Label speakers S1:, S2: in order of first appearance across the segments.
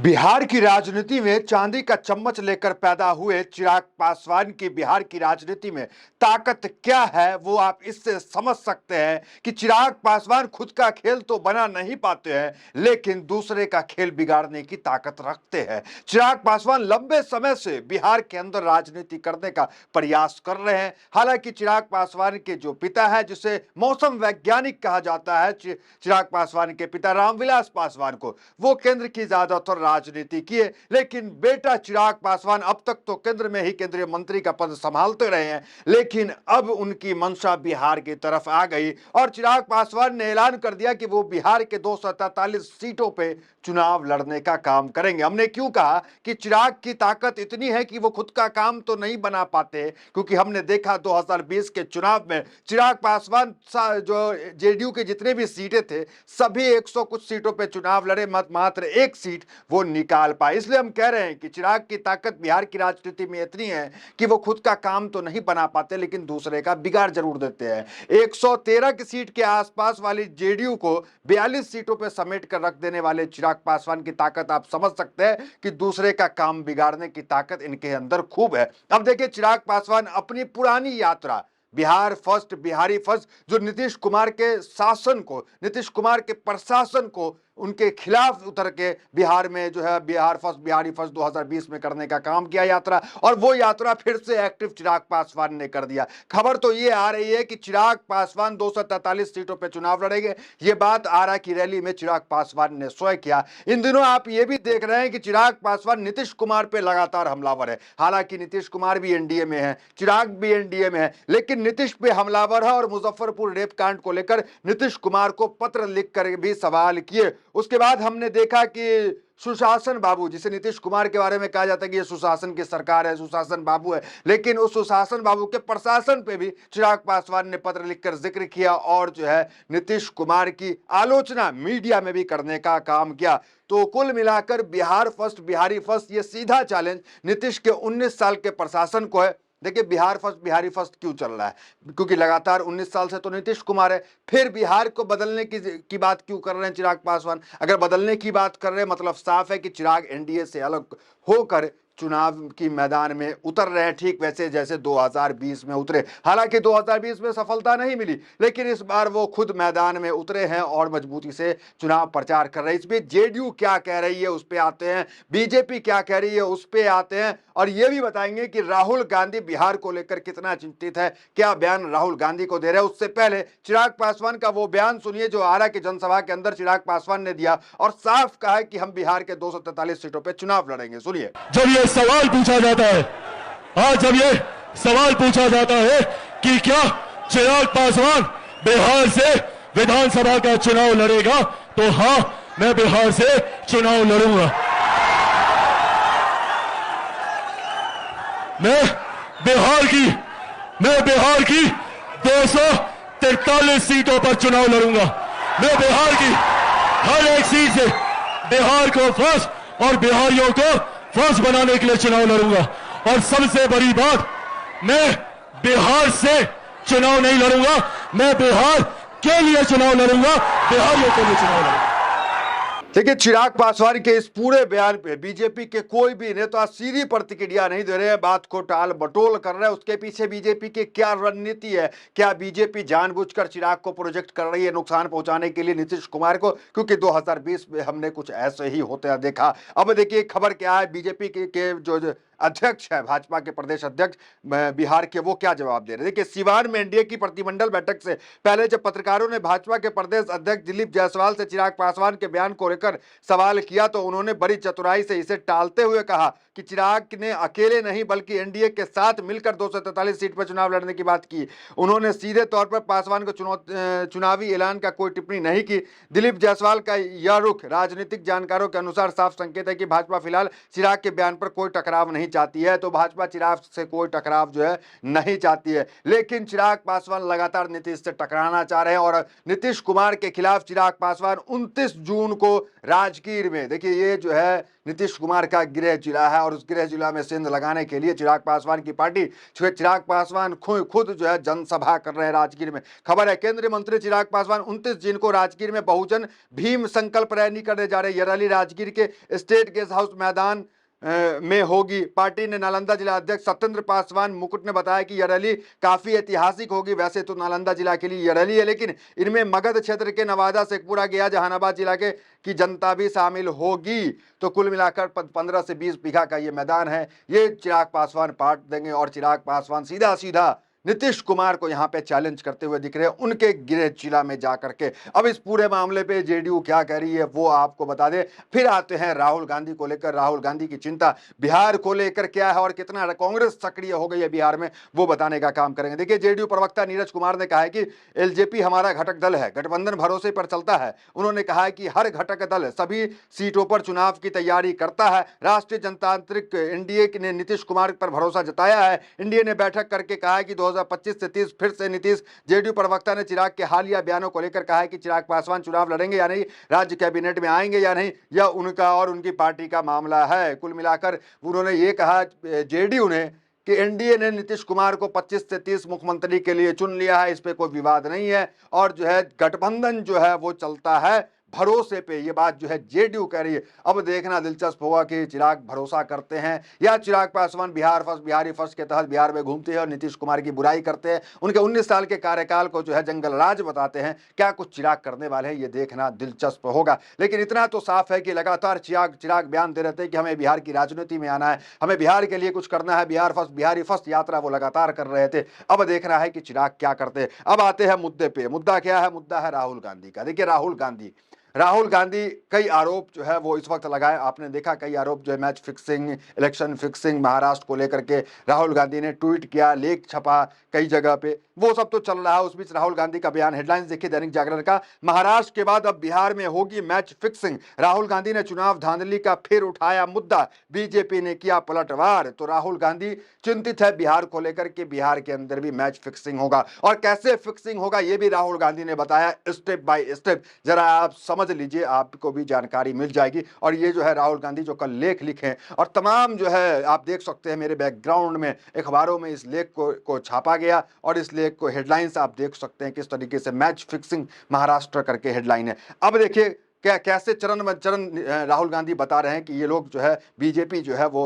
S1: बिहार की राजनीति में चांदी का चम्मच लेकर पैदा हुए चिराग पासवान की बिहार की राजनीति में ताकत क्या है वो आप इससे समझ सकते हैं कि चिराग पासवान खुद का खेल तो बना नहीं पाते हैं लेकिन दूसरे का खेल बिगाड़ने की ताकत रखते हैं। चिराग पासवान लंबे समय से बिहार के अंदर राजनीति करने का प्रयास कर रहे हैं। हालांकि चिराग पासवान के जो पिता है, जिसे मौसम वैज्ञानिक कहा जाता है, चिराग पासवान के पिता रामविलास पासवान को, वो केंद्र की ज्यादातर राजनीति किए, लेकिन बेटा चिराग पासवान अब तक तो केंद्र में ही केंद्रीय मंत्री का पद संभालते रहे हैं, लेकिन अब उनकी मंशा बिहार की तरफ आ गई और चिराग पासवान ने ऐलान कर दिया कि वो बिहार के 243 सीटों पे चुनाव लड़ने का काम करेंगे। हमने क्यों कहा कि चिराग की ताकत इतनी है कि वो खुद का काम तो नहीं बना पाते, क्योंकि हमने देखा 2020 के चुनाव में चिराग पासवान जो जेडीयू के जितने भी सीटें थे सभी 100 कुछ सीटों पे चुनाव लड़े, मात्र एक सीट वो निकाल पाए। इसलिए हम कह रहे हैं कि चिराग की ताकत बिहार की राजनीति में इतनी है कि वो खुद का काम तो नहीं बना पाते लेकिन दूसरे का बिगाड़ जरूर देते हैं। 113 की सीट के आसपास वाली जेडीयू को 42 सीटों पर समेट कर रख देने वाले चिराग पासवान की ताकत आप समझ सकते हैं कि दूसरे का काम बिगाड़ने की ताकत इनके अंदर खूब है। अब देखिए, चिराग पासवान अपनी पुरानी यात्रा बिहार फर्स्ट, बिहारी फर्स्ट, जो नीतीश कुमार के शासन को, नीतीश कुमार के प्रशासन को उनके खिलाफ उतर के बिहार में जो है बिहार फर्स्ट, बिहारी फर्स्ट 2020 में करने का काम किया यात्रा, और वो यात्रा फिर से एक्टिव चिराग पासवान ने कर दिया। खबर तो ये आ रही है कि चिराग पासवान 243 सीटों पे चुनाव लड़ेंगे। ये बात आरा की रैली में चिराग पासवान ने स्वयं किया। इन दिनों आप ये भी देख रहे हैं कि चिराग पासवान नीतीश कुमार पे लगातार हमलावर है। हालांकि नीतीश कुमार भी एनडीए में है, चिराग भी एनडीए में है, लेकिन नीतीश पे हमलावर है और मुजफ्फरपुर रेप कांड को लेकर नीतीश कुमार को पत्र लिखकर भी सवाल किए। उसके बाद हमने देखा कि सुशासन बाबू, जिसे नीतीश कुमार के बारे में कहा जाता है कि ये सुशासन की सरकार है, सुशासन बाबू है, लेकिन उस सुशासन बाबू के प्रशासन पे भी चिराग पासवान ने पत्र लिखकर जिक्र किया और जो है नीतीश कुमार की आलोचना मीडिया में भी करने का काम किया। तो कुल मिलाकर बिहार फर्स्ट, बिहारी फर्स्ट, ये सीधा चैलेंज नीतीश के 19 साल के प्रशासन को है। देखिए, बिहार फर्स्ट, बिहारी फर्स्ट क्यों चल रहा है? क्योंकि लगातार 19 साल से तो नीतीश कुमार है। फिर बिहार को बदलने की बात क्यों कर रहे हैं चिराग पासवान? अगर बदलने की बात कर रहे हैं, मतलब साफ है कि चिराग एनडीए से अलग होकर चुनाव की मैदान में उतर रहे हैं, ठीक वैसे जैसे 2020 में उतरे। हालांकि 2020 में सफलता नहीं मिली, लेकिन इस बार वो खुद मैदान में उतरे हैं और मजबूती से चुनाव प्रचार कर रहे हैं। इस बीच जेडीयू क्या कह रही है उस पे आते हैं, बीजेपी क्या कह रही है उस पे आते हैं, और ये भी बताएंगे कि राहुल गांधी बिहार को लेकर कितना चिंतित है, क्या बयान राहुल गांधी को दे रहे हैं। उससे पहले चिराग पासवान का वो बयान सुनिए जो आरा की जनसभा के अंदर चिराग पासवान ने दिया और साफ कहा है कि हम बिहार के 243 सीटों पर चुनाव लड़ेंगे। सुनिए।
S2: जब ये सवाल पूछा जाता है, आज जब ये सवाल पूछा जाता है कि क्या चिराग पासवान बिहार से विधानसभा का चुनाव लड़ेगा, तो हां, मैं बिहार से चुनाव लड़ूंगा। मैं बिहार की 243 सीटों पर चुनाव लड़ूंगा। मैं बिहार की हर एक सीट से बिहार को फर्स्ट और बिहारियों को फर्स्ट बनाने के लिए चुनाव लड़ूंगा। और सबसे बड़ी बात, मैं बिहार से चुनाव नहीं लड़ूंगा, मैं बिहार के लिए चुनाव लड़ूंगा, बिहारियों के लिए चुनाव लड़ूंगा।
S1: देखिए, चिराग पासवान के इस पूरे बयान पे बीजेपी के कोई भी नेता सीधी प्रतिक्रिया नहीं दे रहे हैं, बात को टाल बटोल कर रहे हैं। उसके पीछे बीजेपी की क्या रणनीति है? क्या बीजेपी जानबूझकर चिराग को प्रोजेक्ट कर रही है नुकसान पहुंचाने के लिए नीतीश कुमार को? क्योंकि 2020 में हमने कुछ ऐसे ही होते देखा। अब देखिए खबर क्या है, बीजेपी के जो अध्यक्ष है, भाजपा के प्रदेश अध्यक्ष बिहार के, वो क्या जवाब दे रहे हैं। देखिए, सिवान में एनडीए की प्रतिमंडल बैठक से पहले जब पत्रकारों ने भाजपा के प्रदेश अध्यक्ष दिलीप जायसवाल से चिराग पासवान के बयान को लेकर सवाल किया तो उन्होंने बड़ी चतुराई से इसे टालते हुए कहा कि चिराग ने अकेले नहीं बल्कि एनडीए के साथ मिलकर 243 सीट पर चुनाव लड़ने की बात की। उन्होंने सीधे तौर पर पासवान को चुनावी ऐलान का कोई टिप्पणी नहीं की। दिलीप जायसवाल का यह रुख राजनीतिक जानकारों के अनुसार साफ संकेत है कि भाजपा फिलहाल चिराग के बयान पर कोई टकराव नहीं चाहती है। तो भाजपा चिराग से कोई टकराव जो है नहीं चाहती है, लेकिन चिराग पासवान लगातार नीतीश से टकराना चाह रहे हैं और नीतीश कुमार के खिलाफ चिराग पासवान 29 जून को राजगीर में, देखिए ये जो है नीतीश कुमार का गृह जिला है और उस गृह जिला में सेंध लगाने के लिए चिराग पासवान की पार्टी, चिराग पासवान खुद जो है जनसभा कर रहे हैं राजगीर में। खबर है केंद्रीय मंत्री चिराग पासवान 29 जून को राजगीर में बहुजन भीम संकल्प रैली करने जा रहे हैं। यह रैली राजगीर के स्टेट गेस्ट हाउस मैदान में होगी। पार्टी ने नालंदा जिला अध्यक्ष सत्येंद्र पासवान मुकुट ने बताया कि यह रैली काफी ऐतिहासिक होगी। वैसे तो नालंदा जिला के लिए यह रैली है, लेकिन इनमें मगध क्षेत्र के नवादा, शेखपुरा, गया, जहानाबाद जिला के की जनता भी शामिल होगी। तो कुल मिलाकर 15 से 20 बीघा का ये मैदान है, ये चिराग पासवान पाट देंगे और चिराग पासवान सीधा सीधा नीतीश कुमार को यहां पे चैलेंज करते हुए दिख रहे हैं उनके गृह जिला में जाकर के। अब इस पूरे मामले पे जेडीयू क्या कह रही है वो आपको बता दें। फिर आते हैं राहुल गांधी को लेकर। राहुल गांधी की चिंता बिहार को लेकर क्या है और कितना कांग्रेस सक्रिय हो गई है बिहार में, वो बताने का काम करेंगे। देखिए, जेडीयू प्रवक्ता नीरज कुमार ने कहा है कि एलजेपी हमारा घटक दल है, गठबंधन भरोसे पर चलता है। उन्होंने कहा है कि हर घटक दल सभी सीटों पर चुनाव की तैयारी करता है। राष्ट्रीय जनतांत्रिक एनडीए ने नीतीश कुमार पर भरोसा जताया है। एनडीए ने बैठक करके कहा है कि 2025 से 30 फिर से नीतीश। जेडीयू प्रवक्ता ने चिराग के हालिया बयानों को लेकर कहा है कि चिराग पासवान चुनाव लड़ेंगे या नहीं, राज्य कैबिनेट में आएंगे या नहीं, यह उनका और उनकी पार्टी का मामला है। कुल मिलाकर उन्होंने ये कहा जेडीयू ने कि एनडीए ने नीतीश कुमार को 25 से 30 मुख्यमंत्री के लिए चुन लिया है, इस पे कोई विवाद नहीं है और जो है गठबंधन जो है वो चलता है भरोसे पे। ये बात जो है जेडीयू कह रही है। अब देखना दिलचस्प होगा कि चिराग भरोसा करते हैं या चिराग पासवान बिहार फर्स्ट, बिहारी फर्स्ट के तहत बिहार में घूमते हैं और नीतीश कुमार की बुराई करते हैं, उनके 19 साल के कार्यकाल को जो है जंगल राज बताते हैं। क्या कुछ चिराग करने वाले हैं, ये देखना दिलचस्प होगा। लेकिन इतना तो साफ है कि लगातार चिराग बयान दे रहे थे कि हमें बिहार की राजनीति में आना है, हमें बिहार के लिए कुछ करना है, बिहार फर्स्ट, बिहारी फर्स्ट यात्रा वो लगातार कर रहे थे। अब देखना है कि चिराग क्या करते हैं। अब आते हैं मुद्दे पे। मुद्दा क्या है? मुद्दा है राहुल गांधी का। देखिए, राहुल गांधी कई आरोप जो है वो इस वक्त लगाए। आपने देखा कई आरोप जो है match fixing, election fixing, Maharashtra को लेकर के राहुल गांधी ने ट्वीट किया, लेख छपा कई जगह पे, वो सब तो चल रहा है। उस बीच राहुल गांधी का बयान, हेडलाइंस देखिए दैनिक जागरण का, महाराष्ट्र के बाद अब बिहार में होगी मैच फिक्सिंग। राहुल गांधी ने चुनाव धांधली का फिर उठाया मुद्दा, बीजेपी ने किया पलटवार। तो राहुल गांधी चिंतित है बिहार को लेकर के, बिहार के अंदर भी मैच फिक्सिंग होगा और कैसे फिक्सिंग होगा ये भी राहुल गांधी ने बताया स्टेप बाय स्टेप। जरा आप समझ लीजिए, आपको भी जानकारी मिल जाएगी। और ये जो है राहुल गांधी जो कल लेख लिखे और तमाम जो है आप देख सकते हैं मेरे बैकग्राउंड में अखबारों में इस लेख को छापा गया और इस लेख को हेडलाइंस आप देख सकते हैं किस तरीके से मैच फिक्सिंग महाराष्ट्र करके हेडलाइन है। अब देखिए कैसे चरण में चरण राहुल गांधी बता रहे हैं कि ये लोग जो है बीजेपी जो है वो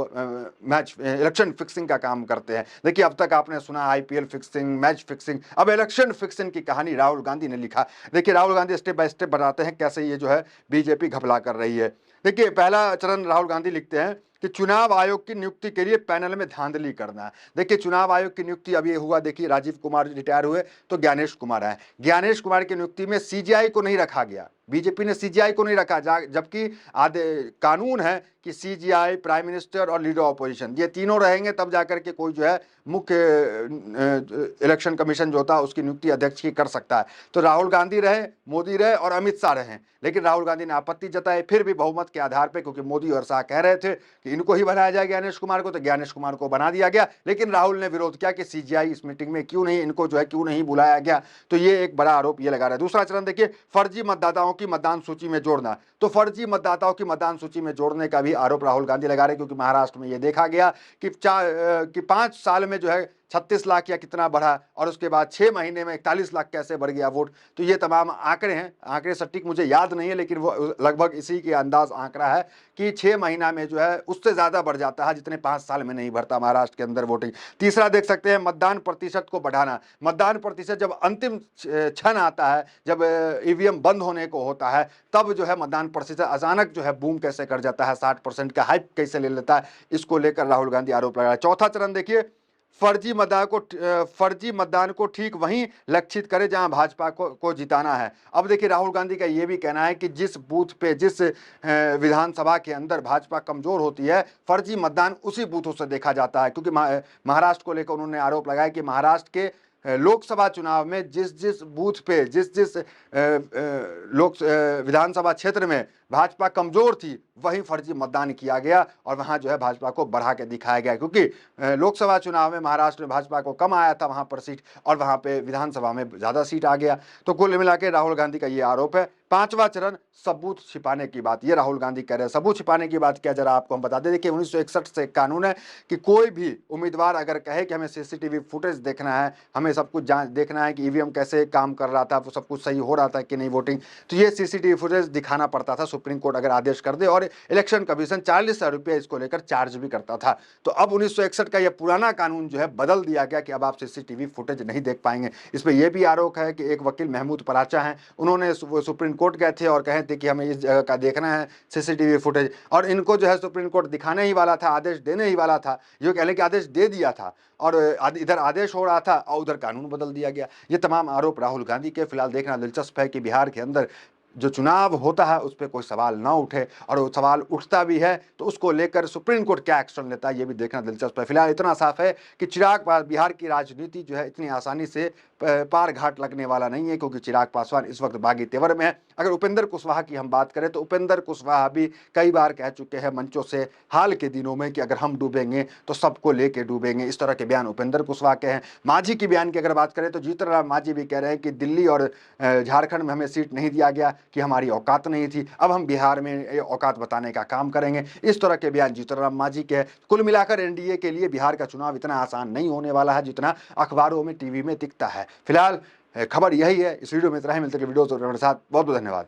S1: मैच इलेक्शन फिक्सिंग का काम करते हैं। देखिए, अब तक आपने सुना आईपीएल फिक्सिंग, मैच फिक्सिंग, अब इलेक्शन फिक्सिंग की कहानी राहुल गांधी ने लिखा। देखिए, Rahul Gandhi step by step बताते हैं कैसे ये जो है बीजेपी घपला कर रही है। देखिए, पहला चरण राहुल गांधी लिखते हैं कि चुनाव आयोग की नियुक्ति के लिए पैनल में धांधली करना है। देखिए, चुनाव आयोग की नियुक्ति अब ये हुआ, देखिए राजीव कुमार रिटायर हुए तो ज्ञानेश कुमार आए। ज्ञानेश कुमार की नियुक्ति में सीजीआई को नहीं रखा गया, बीजेपी ने सीजीआई को नहीं रखा, जबकि कानून है कि सीजीआई, प्राइम मिनिस्टर और लीडर ऑपोजिशन ये तीनों रहेंगे तब जाकर के कोई जो है मुख्य इलेक्शन कमीशन जो होता है उसकी नियुक्ति अध्यक्ष की कर सकता है। तो राहुल गांधी रहे, मोदी रहे और अमित शाह रहे, लेकिन राहुल गांधी ने आपत्ति जताई फिर भी बहुमत के आधार पर, क्योंकि मोदी और शाह कह रहे थे कि इनको ही बनाया जाए ज्ञानेश कुमार को, तो ज्ञानेश कुमार को बना दिया गया। लेकिन राहुल ने विरोध किया कि सीजीआई इस मीटिंग में क्यों नहीं, इनको जो है क्यों नहीं बुलाया गया। तो ये एक बड़ा आरोप ये लगा रहा है। दूसरा चरण देखिए, फर्जी मतदाताओं की मतदान सूची में जोड़ना। तो फर्जी मतदाताओं की मतदान सूची में जोड़ने का भी आरोप राहुल गांधी लगा रहे, क्योंकि महाराष्ट्र में ये देखा गया कि 5 साल में जो है 36 लाख या कितना बढ़ा और उसके बाद 6 महीने में 41 लाख कैसे बढ़ गया वोट। तो ये तमाम आंकड़े हैं, आंकड़े सटीक मुझे याद नहीं है, लेकिन वो लगभग इसी के अंदाज आंकड़ा है कि 6 महीना में जो है उससे ज़्यादा बढ़ जाता है जितने 5 साल में नहीं बढ़ता महाराष्ट्र के अंदर वोटिंग। तीसरा देख सकते हैं मतदान प्रतिशत को बढ़ाना। मतदान प्रतिशत जब अंतिम क्षण आता है, जब ईवीएम बंद होने को होता है, तब जो है मतदान प्रतिशत अचानक जो है बूम कैसे कर जाता है, 60% का हाइप कैसे ले लेता है, इसको लेकर राहुल गांधी आरोप लगा रहे हैं। चौथा चरण देखिए, फर्जी मतदान को ठीक वहीं लक्षित करे जहां भाजपा को जिताना है। अब देखिए, राहुल गांधी का यह भी कहना है कि जिस बूथ पे, जिस विधानसभा के अंदर भाजपा कमजोर होती है, फर्जी मतदान उसी बूथों से देखा जाता है। क्योंकि महाराष्ट्र को लेकर उन्होंने आरोप लगाया कि महाराष्ट्र के लोकसभा चुनाव में जिस बूथ पे, जिस विधानसभा क्षेत्र में भाजपा कमजोर थी वहीं फर्जी मतदान किया गया और वहां जो है भाजपा को बढ़ा के दिखाया गया, क्योंकि लोकसभा चुनाव में महाराष्ट्र में भाजपा को कम आया था वहां पर सीट और वहां पे विधानसभा में ज्यादा सीट आ गया। तो कुल मिला के राहुल गांधी का ये आरोप है। पांचवा चरण सबूत छिपाने की बात, ये राहुल गांधी कह रहे हैं। सबूत छिपाने की बात क्या, जरा आपको हम बता दें। देखिए 1961 से एक कानून है कि कोई भी उम्मीदवार अगर कहे कि हमें सीसीटीवी फुटेज देखना है, हमें सब कुछ जांच देखना है कि ईवीएम कैसे काम कर रहा था, वो सब कुछ सही हो रहा था कि नहीं वोटिंग, तो ये सीसीटीवी फुटेज दिखाना पड़ता था, सुप्रीम कोर्ट अगर आदेश कर दे। और इलेक्शन कमीशन 40,000 रुपये इसको लेकर चार्ज भी करता था। तो अब 1961 का यह पुराना कानून जो है बदल दिया गया कि अब आप सीसीटीवी फुटेज नहीं देख पाएंगे। इसमें यह भी आरोप है कि एक वकील महमूद पराचा हैं, उन्होंने सुप्रीम कोर्ट गए थे और कहे थे कि हमें इस जगह का देखना है सीसीटीवी फुटेज, और इनको जो है सुप्रीम कोर्ट दिखाने ही वाला था, आदेश देने ही वाला था। ये कह लें कि आदेश दे दिया था और इधर आदेश हो रहा था और उधर कानून बदल दिया गया। ये तमाम आरोप राहुल गांधी के। फिलहाल देखना दिलचस्प है कि बिहार के अंदर जो चुनाव होता है उस पर कोई सवाल ना उठे, और वो सवाल उठता भी है तो उसको लेकर सुप्रीम कोर्ट क्या एक्शन लेता है, ये भी देखना दिलचस्प है। फिलहाल इतना साफ है कि चिराग बिहार की राजनीति जो है इतनी आसानी से पार घाट लगने वाला नहीं है, क्योंकि चिराग पासवान इस वक्त बागी तेवर में है। अगर उपेंद्र कुशवाहा की हम बात करें तो उपेंद्र कुशवाहा भी कई बार कह चुके हैं मंचों से हाल के दिनों में कि अगर हम डूबेंगे तो सबको लेके डूबेंगे, इस तरह के बयान उपेंद्र कुशवाहा के हैं। मांझी की बयान की अगर बात करें तो जीतन राम मांझी भी कह रहे हैं कि दिल्ली और झारखंड में हमें सीट नहीं दिया गया कि हमारी औकात नहीं थी, अब हम बिहार में औकात बताने का काम करेंगे। इस तरह के बयान जीतन राम मांझी के हैं। कुल मिलाकर एनडीए के लिए बिहार का चुनाव इतना आसान नहीं होने वाला है जितना अखबारों में, टीवी में दिखता है। फिलहाल खबर यही है। इस वीडियो में इतना ही, मिलते हैं वीडियो के साथ। बहुत बहुत धन्यवाद।